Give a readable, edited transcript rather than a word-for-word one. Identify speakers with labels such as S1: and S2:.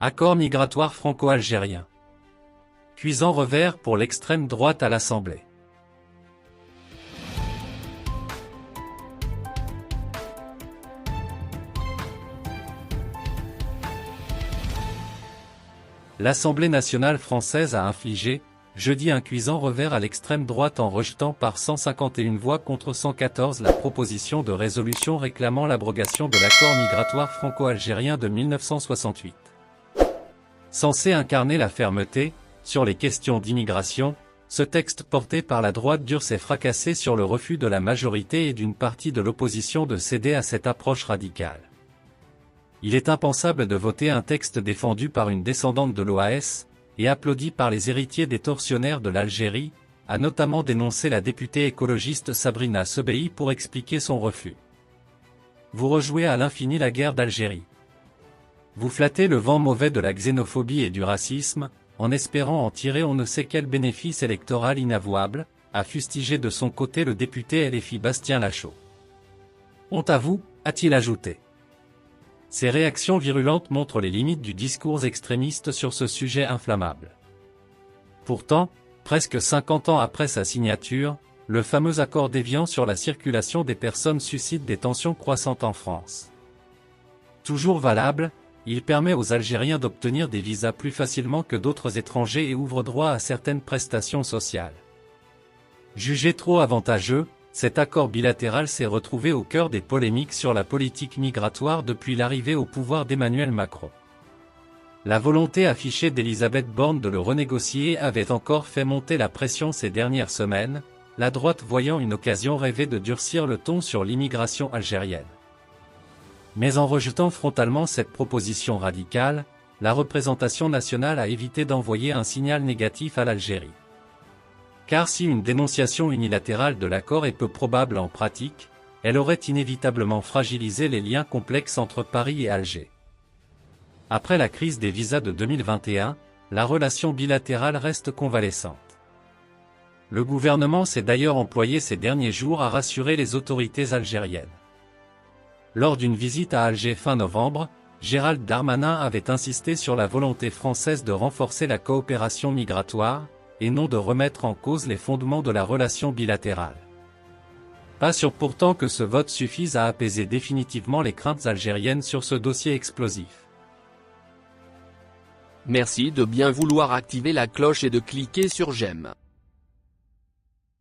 S1: Accord migratoire franco-algérien. Cuisant revers pour l'extrême droite à l'Assemblée. L'Assemblée nationale française a infligé, jeudi, un cuisant revers à l'extrême droite en rejetant par 151 voix contre 114 la proposition de résolution réclamant l'abrogation de l'accord migratoire franco-algérien de 1968. Censé incarner la fermeté, sur les questions d'immigration, ce texte porté par la droite dure s'est fracassé sur le refus de la majorité et d'une partie de l'opposition de céder à cette approche radicale. Il est impensable de voter un texte défendu par une descendante de l'OAS, et applaudi par les héritiers des tortionnaires de l'Algérie, a notamment dénoncé la députée écologiste Sabrina Sebei pour expliquer son refus. Vous rejouez à l'infini la guerre d'Algérie. Vous flattez le vent mauvais de la xénophobie et du racisme, en espérant en tirer on ne sait quel bénéfice électoral inavouable, a fustigé de son côté le député LFI Bastien Lachaud. Honte à vous, a-t-il ajouté. Ces réactions virulentes montrent les limites du discours extrémiste sur ce sujet inflammable. Pourtant, presque 50 ans après sa signature, le fameux accord d'Évian sur la circulation des personnes suscite des tensions croissantes en France. Toujours valable, il permet aux Algériens d'obtenir des visas plus facilement que d'autres étrangers et ouvre droit à certaines prestations sociales. Jugé trop avantageux, cet accord bilatéral s'est retrouvé au cœur des polémiques sur la politique migratoire depuis l'arrivée au pouvoir d'Emmanuel Macron. La volonté affichée d'Elisabeth Borne de le renégocier avait encore fait monter la pression ces dernières semaines, la droite voyant une occasion rêvée de durcir le ton sur l'immigration algérienne. Mais en rejetant frontalement cette proposition radicale, la représentation nationale a évité d'envoyer un signal négatif à l'Algérie. Car si une dénonciation unilatérale de l'accord est peu probable en pratique, elle aurait inévitablement fragilisé les liens complexes entre Paris et Alger. Après la crise des visas de 2021, la relation bilatérale reste convalescente. Le gouvernement s'est d'ailleurs employé ces derniers jours à rassurer les autorités algériennes. Lors d'une visite à Alger fin novembre, Gérald Darmanin avait insisté sur la volonté française de renforcer la coopération migratoire, et non de remettre en cause les fondements de la relation bilatérale. Pas sûr pourtant que ce vote suffise à apaiser définitivement les craintes algériennes sur ce dossier explosif.
S2: Merci de bien vouloir activer la cloche et de cliquer sur j'aime.